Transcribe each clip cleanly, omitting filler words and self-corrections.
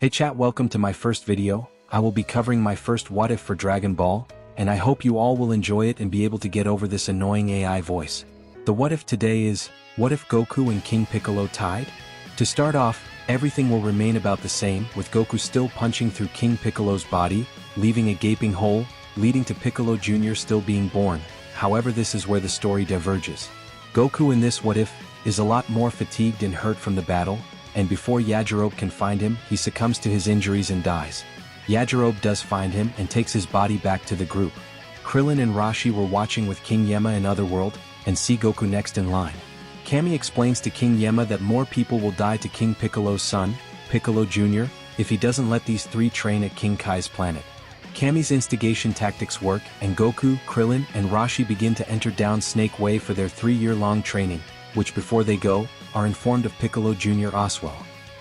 Hey chat, welcome to my first video. I will be covering my first what if for Dragon Ball, and I hope you all will enjoy it and be able to get over this annoying AI voice. The what if today is, what if Goku and King Piccolo tied? To start off, everything will remain about the same, with Goku still punching through King Piccolo's body, leaving a gaping hole, leading to Piccolo Jr. still being born. However, this is where the story diverges. Goku in this what if is a lot more fatigued and hurt from the battle, and before Yajirobe can find him, he succumbs to his injuries and dies. Yajirobe does find him and takes his body back to the group. Krillin and Rashi were watching with King Yemma in Otherworld, and see Goku next in line. Kami explains to King Yemma that more people will die to King Piccolo's son, Piccolo Jr., if he doesn't let these three train at King Kai's planet. Kami's instigation tactics work, and Goku, Krillin, and Rashi begin to enter down Snake Way for their 3-year-long training, which before they go, are informed of Piccolo Jr. Oswell.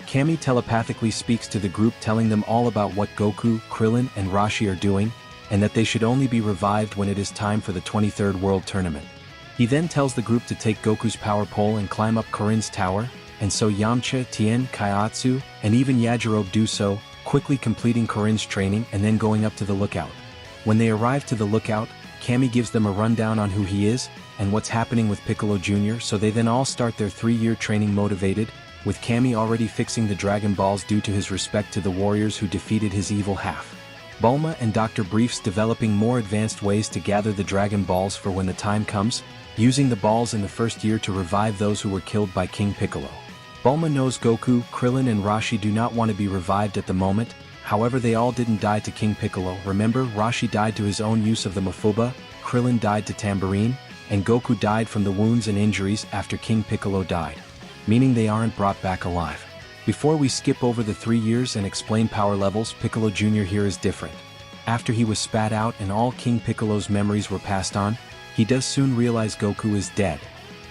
Kami telepathically speaks to the group telling them all about what Goku, Krillin, and Rashi are doing, and that they should only be revived when it is time for the 23rd World Tournament. He then tells the group to take Goku's power pole and climb up Korin's tower, and so Yamcha, Tien, Kaiatsu, and even Yajirobe do so, quickly completing Korin's training and then going up to the lookout. When they arrive to the lookout, Kami gives them a rundown on who he is, and what's happening with Piccolo Jr., so they then all start their 3-year training motivated, with Kami already fixing the Dragon Balls due to his respect to the warriors who defeated his evil half. Bulma and Dr. Briefs developing more advanced ways to gather the Dragon Balls for when the time comes, using the balls in the first year to revive those who were killed by King Piccolo. Bulma knows Goku, Krillin and Rashi do not want to be revived at the moment, however they all didn't die to King Piccolo. Remember, Rashi died to his own use of the Mafuba, Krillin died to Tambourine, and Goku died from the wounds and injuries after King Piccolo died, meaning they aren't brought back alive. Before we skip over the 3 years and explain power levels, Piccolo Jr. here is different. After he was spat out and all King Piccolo's memories were passed on, he does soon realize Goku is dead.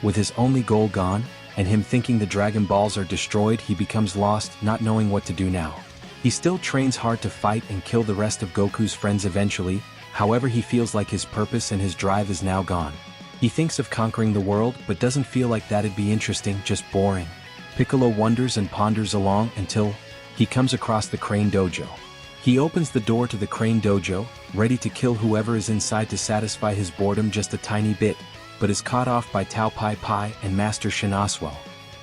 With his only goal gone, and him thinking the Dragon Balls are destroyed, he becomes lost, not knowing what to do now. He still trains hard to fight and kill the rest of Goku's friends eventually, however he feels like his purpose and his drive is now gone. He thinks of conquering the world but doesn't feel like that'd be interesting, just boring. Piccolo wonders and ponders along until he comes across the Crane Dojo. He opens the door to the Crane Dojo, ready to kill whoever is inside to satisfy his boredom just a tiny bit, but is caught off by Tao Pai Pai and Master Shin Oswell.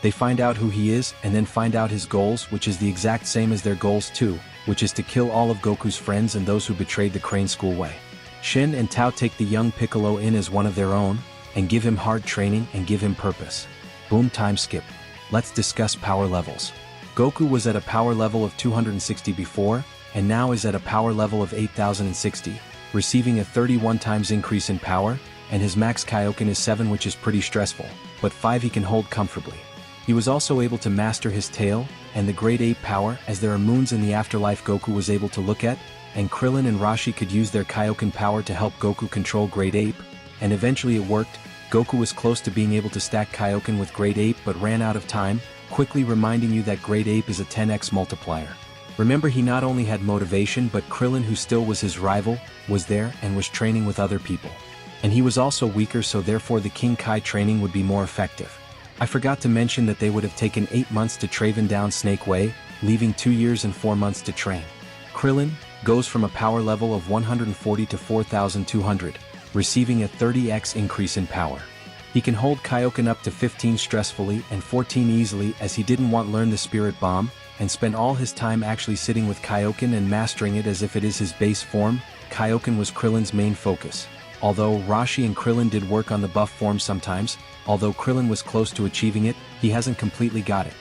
They find out who he is and then find out his goals, which is the exact same as their goals too, which is to kill all of Goku's friends and those who betrayed the Crane School way. Shin and Tao take the young Piccolo in as one of their own, and give him hard training and give him purpose. Boom, time skip. Let's discuss power levels. Goku was at a power level of 260 before, and now is at a power level of 8060, receiving a 31 times increase in power, and his max Kaioken is 7, which is pretty stressful, but 5 he can hold comfortably. He was also able to master his tail, and the Grade 8 power, as there are moons in the afterlife Goku was able to look at, and Krillin and Rashi could use their Kaioken power to help Goku control Grade 8, and eventually it worked. Goku was close to being able to stack Kaioken with Grade 8 but ran out of time, quickly reminding you that Grade 8 is a 10x multiplier. Remember, he not only had motivation but Krillin, who still was his rival, was there and was training with other people. And he was also weaker, so therefore the King Kai training would be more effective. I forgot to mention that they would have taken 8 months to traven down Snake Way, leaving 2 years and 4 months to train. Krillin goes from a power level of 140 to 4200, receiving a 30x increase in power. He can hold Kaioken up to 15 stressfully and 14 easily, as he didn't want learn the Spirit Bomb, and spend all his time actually sitting with Kaioken and mastering it as if it is his base form. Kaioken was Krillin's main focus. Although Rashi and Krillin did work on the buff form sometimes, although Krillin was close to achieving it, he hasn't completely got it.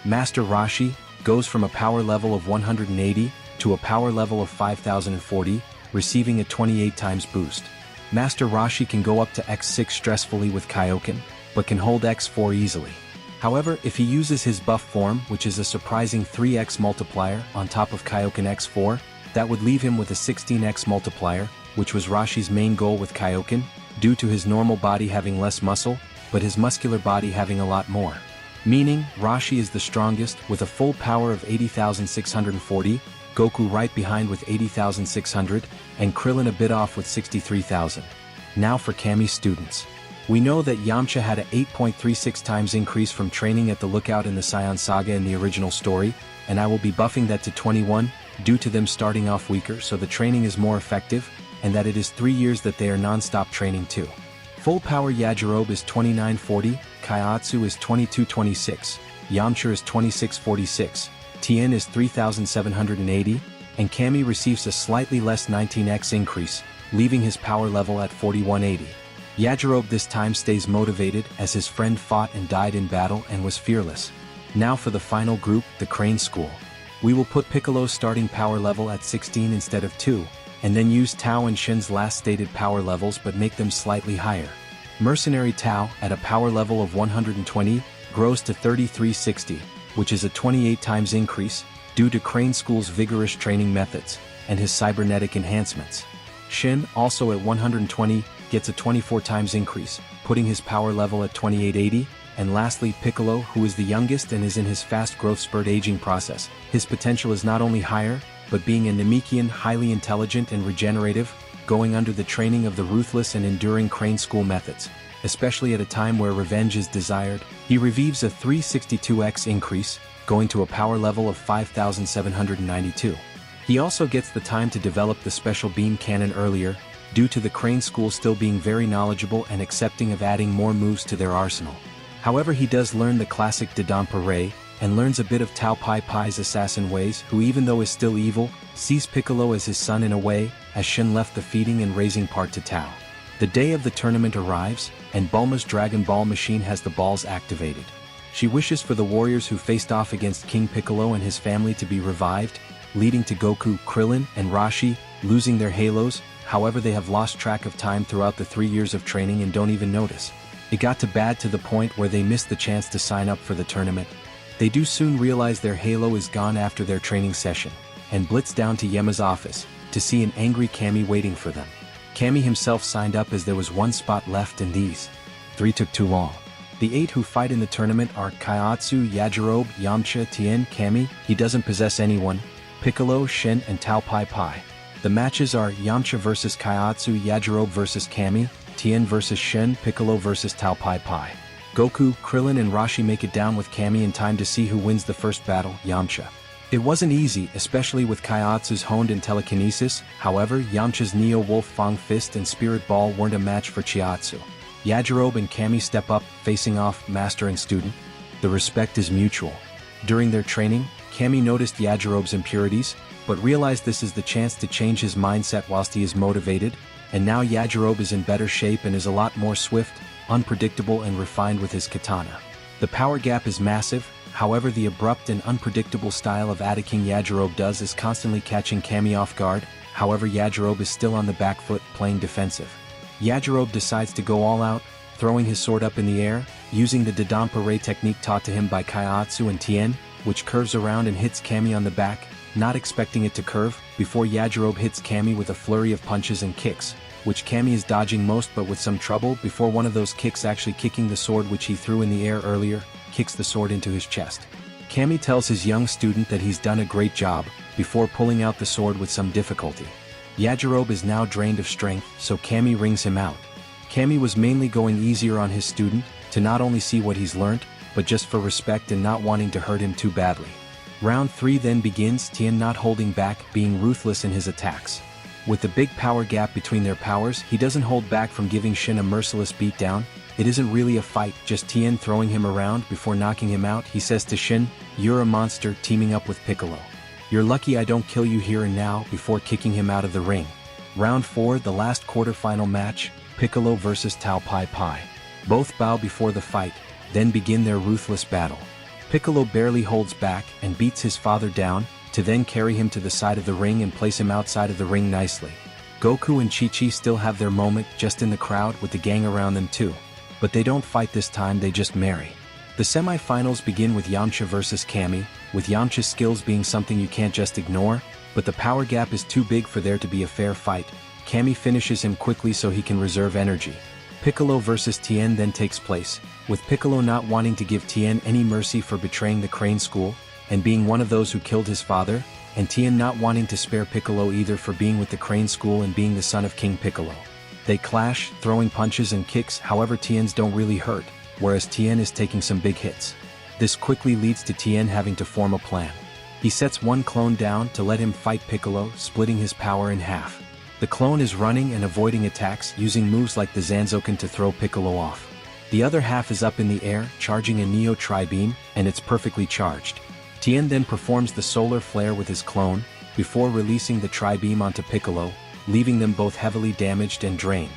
Master Rashi goes from a power level of 180 to a power level of 5040, receiving a 28 times boost. Master Rashi can go up to x6 stressfully with Kaioken, but can hold x4 easily. However, if he uses his buff form, which is a surprising 3x multiplier on top of Kaioken x4, that would leave him with a 16x multiplier, which was Rashi's main goal with Kaioken, due to his normal body having less muscle, but his muscular body having a lot more. Meaning, Rashi is the strongest with a full power of 80,640, Goku right behind with 80,600, and Krillin a bit off with 63,000. Now for Kami's students. We know that Yamcha had a 8.36 times increase from training at the Lookout in the Saiyan Saga in the original story, and I will be buffing that to 21, due to them starting off weaker so the training is more effective, and that it is 3 years that they are non-stop training too. Full power Yajirobe is 2940, Kaiatsu is 2226, Yamcha is 2646, Tien is 3780, and Kami receives a slightly less 19x increase, leaving his power level at 4180. Yajirobe this time stays motivated as his friend fought and died in battle and was fearless. Now for the final group, the Crane School. We will put Piccolo's starting power level at 16 instead of 2, and then use Tao and Shin's last stated power levels but make them slightly higher. Mercenary Tao, at a power level of 120, grows to 3360, which is a 28 times increase, due to Crane School's vigorous training methods, and his cybernetic enhancements. Shin, also at 120, gets a 24 times increase, putting his power level at 2880, and lastly Piccolo, who is the youngest and is in his fast growth spurt aging process. His potential is not only higher, but being a Namekian highly intelligent and regenerative, going under the training of the ruthless and enduring Crane School methods, especially at a time where revenge is desired, he revives a 362x increase, going to a power level of 5792. He also gets the time to develop the special beam cannon earlier, due to the Crane School still being very knowledgeable and accepting of adding more moves to their arsenal. However, he does learn the classic Dodonpa Ray, and learns a bit of Tao Pai Pai's assassin ways, who even though is still evil, sees Piccolo as his son in a way, as Shin left the feeding and raising part to Tao. The day of the tournament arrives, and Bulma's Dragon Ball machine has the balls activated. She wishes for the warriors who faced off against King Piccolo and his family to be revived, leading to Goku, Krillin, and Rashi losing their halos. However, they have lost track of time throughout the 3 years of training and don't even notice. It got to bad to the point where they missed the chance to sign up for the tournament. They do soon realize their halo is gone after their training session, and blitz down to Yema's office, to see an angry Kami waiting for them. Kami himself signed up as there was one spot left and these 3 took too long. The 8 who fight in the tournament are Kaiatsu, Yajirobe, Yamcha, Tien, Kami, he doesn't possess anyone, Piccolo, Shin, and Tao Pai Pai. The matches are Yamcha vs Kaiatsu, Yajirobe vs Kami, Tien vs Shin, Piccolo vs Tao Pai Pai. Goku, Krillin, and Rashi make it down with Kami in time to see who wins the first battle, Yamcha. It wasn't easy, especially with Kaiatsu's honed in telekinesis. However, Yamcha's Neo Wolf Fang Fist and Spirit Ball weren't a match for Chiatsu. Yajirobe and Kami step up, facing off master and student. The respect is mutual. During their training, Kami noticed Yajirobe's impurities, but realized this is the chance to change his mindset whilst he is motivated, and now Yajirobe is in better shape and is a lot more swift, unpredictable, and refined with his katana. The power gap is massive. However, the abrupt and unpredictable style of attacking Yajirobe does is constantly catching Kami off guard. However, Yajirobe is still on the back foot, playing defensive. Yajirobe decides to go all out, throwing his sword up in the air, using the Dodonpa Ray technique taught to him by Kaiatsu and Tien, which curves around and hits Kami on the back, not expecting it to curve, before Yajirobe hits Kami with a flurry of punches and kicks, which Kami is dodging most but with some trouble before one of those kicks actually kicking the sword which he threw in the air earlier, kicks the sword into his chest. Kami tells his young student that he's done a great job, before pulling out the sword with some difficulty. Yajirobe is now drained of strength, so Kami rings him out. Kami was mainly going easier on his student, to not only see what he's learnt, but just for respect and not wanting to hurt him too badly. Round 3 then begins, Tien not holding back, being ruthless in his attacks. With the big power gap between their powers, he doesn't hold back from giving Shin a merciless beatdown. It isn't really a fight, just Tien throwing him around before knocking him out. He says to Shin, "You're a monster," teaming up with Piccolo. "You're lucky I don't kill you here and now," before kicking him out of the ring. Round 4, the last quarterfinal match, Piccolo vs Tao Pai Pai. Both bow before the fight, then begin their ruthless battle. Piccolo barely holds back and beats his father down, to then carry him to the side of the ring and place him outside of the ring nicely. Goku and Chi-Chi still have their moment, just in the crowd with the gang around them too. But they don't fight this time, they just marry. The semi-finals begin with Yamcha vs Kami, with Yamcha's skills being something you can't just ignore, but the power gap is too big for there to be a fair fight. Kami finishes him quickly so he can reserve energy. Piccolo vs Tien then takes place, with Piccolo not wanting to give Tien any mercy for betraying the Crane School, and being one of those who killed his father, and Tien not wanting to spare Piccolo either for being with the Crane School and being the son of King Piccolo. They clash, throwing punches and kicks, however Tien's don't really hurt, whereas Tien is taking some big hits. This quickly leads to Tien having to form a plan. He sets one clone down to let him fight Piccolo, splitting his power in half. The clone is running and avoiding attacks, using moves like the Zanzoken to throw Piccolo off. The other half is up in the air, charging a Neo Tri-Beam, and it's perfectly charged. Tien then performs the solar flare with his clone, before releasing the Tri-Beam onto Piccolo, leaving them both heavily damaged and drained.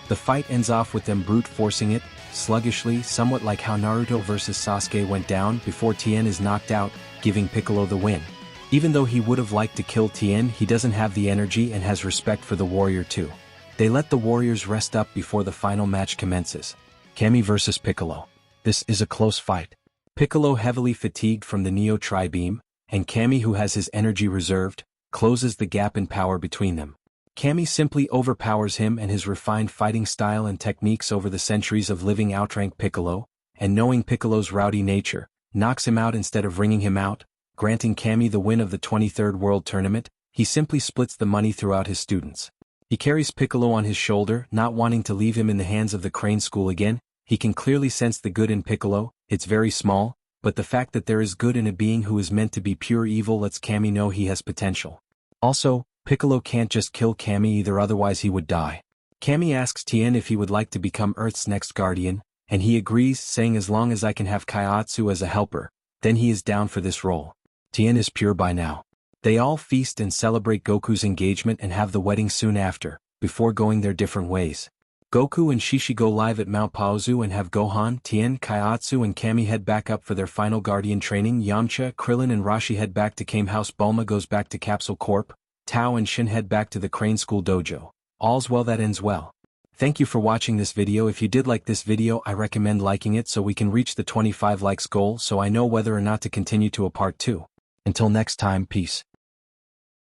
The fight ends off with them brute forcing it, sluggishly, somewhat like how Naruto vs Sasuke went down before Tien is knocked out, giving Piccolo the win. Even though he would have liked to kill Tien, he doesn't have the energy and has respect for the warrior too. They let the warriors rest up before the final match commences. Cammy vs Piccolo. This is a close fight. Piccolo, heavily fatigued from the Neo Tri-Beam, and Cammy, who has his energy reserved, closes the gap in power between them. Cammy simply overpowers him and his refined fighting style and techniques over the centuries of living outrank Piccolo, and knowing Piccolo's rowdy nature, knocks him out instead of ringing him out, granting Cammy the win of the 23rd World Tournament. He simply splits the money throughout his students. He carries Piccolo on his shoulder, not wanting to leave him in the hands of the Crane School again. He can clearly sense the good in Piccolo. It's very small, but the fact that there is good in a being who is meant to be pure evil lets Cammy know he has potential. Also, Piccolo can't just kill Cammy either, otherwise he would die. Cammy asks Tien if he would like to become Earth's next guardian, and he agrees, saying as long as I can have Kaiatsu as a helper, then he is down for this role. Tien is pure by now. They all feast and celebrate Goku's engagement and have the wedding soon after, before going their different ways. Goku and Shishi go live at Mount Paozu and have Gohan, Tien, Kaiatsu and Cammy head back up for their final guardian training. Yamcha, Krillin and Rashi head back to Kame House. Bulma goes back to Capsule Corp. Tao and Shin head back to the Crane School dojo. All's well that ends well. Thank you for watching this video. If you did like this video, I recommend liking it so we can reach the 25 likes goal, so I know whether or not to continue to a part 2. Until next time, peace.